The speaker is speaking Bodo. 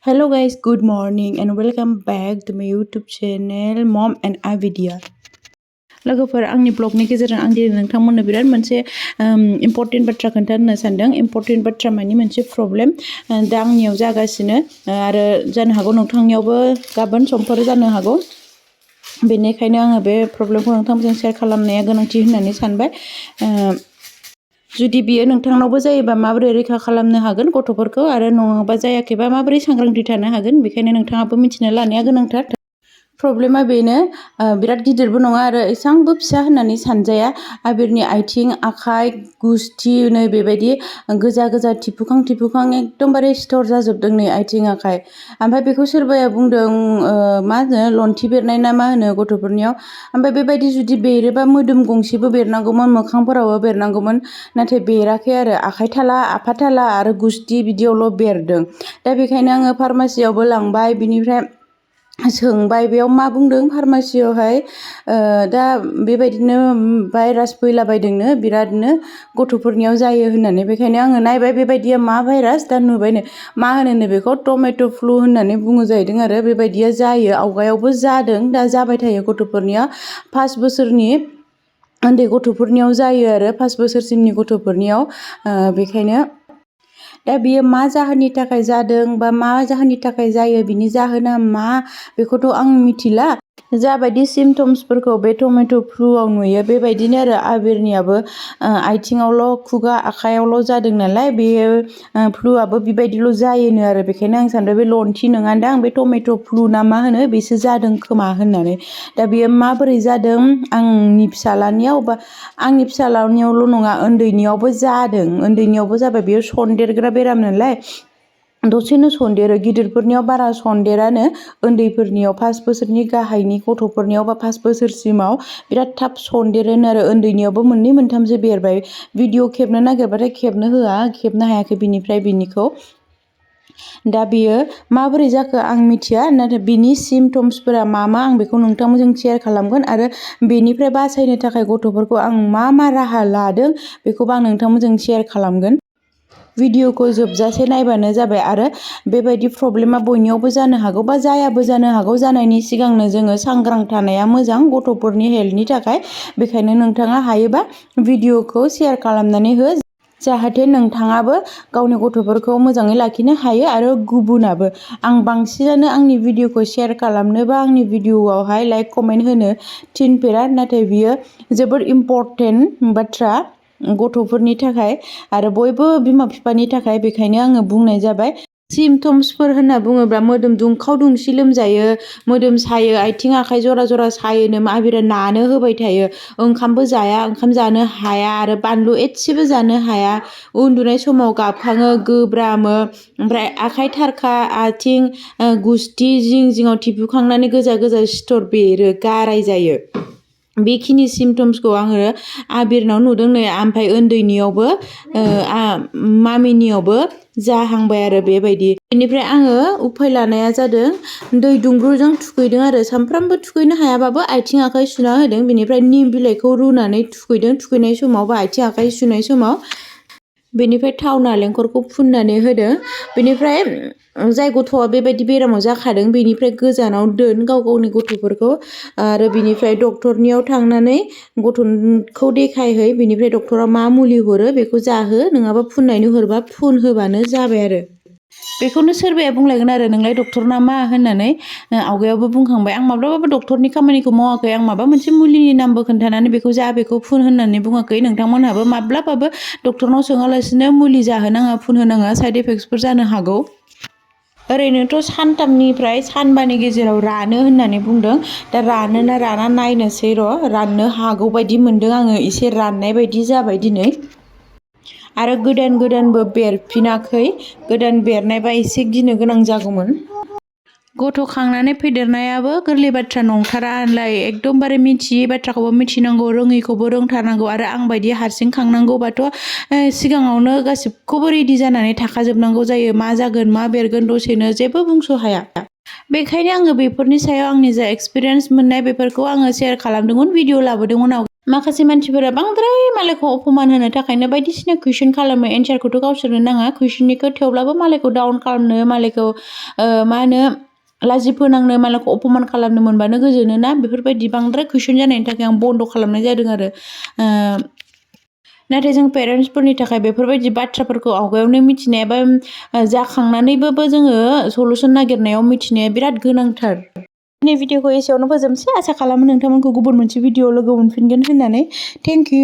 Hello guys, good morning and welcome back to my YouTube channel Mom and Abhidya. लोगोफोर आंनि ब्लगनि गेजेरजों आं दिनै नोंथांमोननो बिराद मोनसे इम्परटेन्ट बाथ्रा खोन्थानो सानदों। इम्परटेन्ट बाथ्रा माने मोनसे प्रब्लेम दा आंनियाव जागासिनो आरो जानो हागौ नोंथांनियावबो गाबोन समफोर जानो हागौ। बेनिखायनो आङो बे प्रब्लेमखौ नोंथांमोनजों शेयार खालामनाया गोनांथि होननानै सानबाय। जुदि बियो नोंथांनावबो जायोबा माबोरै रैखा खालामनो हागोन गथ'फोरखौ आरो नङाबा जायाखैबा माबोरै सांग्रांथि थानो हागोन बेखायनो नोंथाङाबो मिथिना लानाया गोनांथार। प्रब्लेमा बेनो बिराद गिदिरबो नङा आरो एसांबो फिसा होननानै सानजाया। आबिरनि आथिं आखाइ गुस्थि नै बेबायदि गोजा गोजा थिफुखां एकदमबारे सिथर जाजोबदों नै आथिं आखाइ। ओमफ्राय बेखौ सोरबाया बुंदों मा होनो लन्थि बेरनाय ना मा होनो गथ'फोरनियाव। ओमफ्राय बेबायदि जुदि बेरोबा मोदोम गंसेबो बेरनांगौमोन, मोखांफोरावबो बेरनांगौमोन, नाथाय बेराखै आरो आखाइ थाला आफा थाला आरो गुस्थि बिदियावल' बेरदों। दा बेखायनो आङो फार्मासियावबो लांबाय, बिनिफ्राय सोंबाय बेयाव मा बुंदों फार्मासियावहाय दा बेबायदिनो भाइरास फैलाबायदोंनो बिरादनो गथ'फोरनियाव जायो होननानै। बेखायनो आङो नायबाय बेबायदिया मा भाइरास, दा नुबायनो मा होनो बेखौ टमेट' फ्लु होननानै बुङो जाहैदों आरो बेबायदिया जायो। आवगायावबो जादों, दा जाबाय थायो गथ'फोरनिया। 5 बोसोरनि उन्दै गथ'फोरनियाव जायो आरो 5 बोसोरसिमनि गथ'फोरनियाव। बेखायनो दा बियो मा जाहोननि थाखाय जादों बा मा जाहोननि थाखाय जायो, बिनि जाहोना मा बेखौथ' आं मिथिला। जाबायदि सिमटम्सफोरखौ बे टमेट' फ्लुआव नुयो बेबायदिनो आरो आबिरनियाबो आथिङावल' खुगा आखाइयावल' जादों नालाय बेयो फ्लुआबो बेबायदिल' जायोनो आरो। बेखायनो आं सानबाय बे लन्थि नङादां, बे टमेट' फ्लु ना मा होनो बेसो जादों खोमा होननानै। दा बेयो माबोरै जादों आंनि फिसालानियाव बा आंनि फिसालानियावल' नङा उन्दैनियावबो जादों। उन्दैनियावबो जाबाय बेयो सन्देरग्रा बेराम नालाय दसेनो सन्देरो। गिदिरफोरनियाव बारा सन्देरानो, उन्दैफोरनियाव 5 बोसोरनि गाहायनि गथ'फोरनियाव बा 5 बोसोरसिमाव बिराद थाब सन्देरोनो आरो। उन्दैनियावबो 2 मोनथामसो बेरबाय। भिडिअ खेबनो नागिरबाथाय खेबनो होआ, खेबनो हायाखै बिनिफ्राय बिनिखौ। दा बियो माबोरै जाखो आं मिथिया, नाथाय बिनि सिमटम्सफोरा मा आं बेखौ नोंथांमोनजों शेयार खालामगोन आरो बेनिफ्राय बासायनो थाखाय गथ'फोरखौ आं मा राहा लादों बेखौबो आं नोंथांमोनजों शेयार खालामगोन। भिडिअखौ जोबजासे नायबानो जाबाय। आरो बेबायदि प्रब्लेमा बयनियावबो जानो हागौ बा जायाबो जानो हागौ। जानायनि सिगांनो जोङो सांग्रां थानाया मोजां गथ'फोरनि हेल्थनि थाखाय। बेखायनो नोंथाङा हायोबा भिडिअखौ शेयार खालामनानै हो, जाहाथे नोंथाङाबो गावनि गथ'फोरखौ मोजाङै लाखिनो हायो आरो गुबुनाबो। आं बांसिनानो आंनि भिडिअखौ शेयार खालामनो बा आंनि भिडिअआवहाय लाइक कमेन्ट होनो थिनफेरा, नाथाय बियो जोबोद इम्परटेन्ट बाथ्रा गथ'फोरनि थाखाय आरो बयबो बिमा बिफानि थाखाय। बेखायनो आङो बुंनाय जाबाय। सिमटम्सफोर होनना बुङोब्ला मोदोम दुंखाव दुंसि लोमजायो, मोदोम सायो, आथिं आखाइ जरा जरा सायोनो, आबिरा नानो होबाय थायो, ओंखामबो जाया, ओंखाम जानो हाया आरो बानलु एसेबो जानो हाया, उन्दुनाय समाव गाबखाङो, गोब्रामो, ओमफ्राय आखाइ थारखा आथिं गुस्थि जिं जिङाव थिफुखांनानै गोजा गोजा सिथर बेरो, गाराय जायो। बेखिनि सिमटम्सखौ आङो आबिरनाव नुदों नै। ओमफ्राय उन्दैनियावबो मामिनियावबो जाहांबाय आरो बेबायदि। बेनिफ्राय आङो उफाय लानाया जादों दै दुंब्रुजों थुखैदों आरो। सानफ्रामबो थुखैनो हायाबाबो आथिं आखाइ सुना होदों। बेनिफ्राय निम बिलाइखौ रुनानै थुखैदों थुखैनाय समाव बा आथिं आखाइ सुनाय समाव। बेनिफ्राय थाव नालेंखरखौ फुननानै होदों। बेनिफ्राय जाय गथ'आ बेबायदि बेरामाव जाखादों बेनिफ्राय गोजानाव दोन गाव गावनि गथ'फोरखौ। आरो बिनिफ्राय डक्टरनियाव थांनानै गथ'खौ देखायहै। बिनिफ्राय डक्टरा मा मुलि हरो बेखौ जाहो, नङाबा फुननायनि हरबा फुन होबानो जाबाय आरो। बेखौनो सोरबाया बुंलायगोन आरो नोंलाय डक्टरना मा होननानै। आवगायावबो बुंखांबाय आं माब्लाबाबो डक्टरनि खामानिखौ मावाखै। आं माबा मोनसे मुलिनि नामबो खोन्थानानै बेखौ जा बेखौ फुन होननानै बुङाखै। नोंथांमोनहाबो माब्लाबाबो डक्टरनाव सोङालासिनो मुलि जाहोनाङा, फुन होनाङा, साइड इफेक्ट्सफोर जानो हागौ। ओरैनोथ' सानथामनिफ्राय सानबानि गेजेराव रानो होननानै बुंदों। दा रानो ना राना नायनोसै र'। राननो हागौ बायदि मोनदों आङो, एसे राननाय बायदि जाबाय दिनै। आरो गोदानबो बेरफिनाखै। गोदान बेरनायबा एसे गिनो गोनां जागौमोन। गथ' खांनानै फेदेरनायाबो गोरलै बाथ्रा नंथारालाय। एकदमबारे मिथियै बाथ्राखौबो मिथिनांगौ, रोङैखौबो रोंथारनांगौ। आरो आं बायदि हारसिं खांनांगौबाथ' सिगाङावनो गासिबखौबो रेडि जानानै थाखाजोबनांगौ जायो। मा जागोन मा बेरगोन दसेनो जेबो बुंस' हाया। बेखायनो आङो बेफोरनि सायाव आंनि जा एक्सपिरियेन्स मोननाय बेफोरखौ आङो शेयार खालामदोंमोन, भिडिअ लाबोदोंमोन। माखासे मानसिफोरा बांद्राय मालायखौ अपमान होनो थाखायनो बायदिसिना कुइसन खालामो एन्सारखौथ' गावसोरनो नाङा कुइसननिखौ थेवब्लाबो मालायखौ डाउन खालामनो मालायखौ मा होनो लाजि फोनांनो मालायखौ अपमान खालामनो मोनबानो गोजोनो ना बेफोरबायदि बांद्राय कुइसन जानायनि थाखाय आं बन्द' खालामनाय जादों आरो नाथाय जों पेरेन्टसफोरनि थाखाय बेफोरबायदि बाथ्राफोरखौ आवगायावनो मिथिनाया बा जाखांनानैबाबो जोङो सलुसन नागिरनायाव मिथिनाया बिराद गोनांथार दिनै भिडिअखौ एसेयावनो फोजोबनोसै आसा खालामो नोंथांमोनखौ गुबुन मोनसे भिडिअ लोगो मोनफिनगोन होननानै थेंक इउ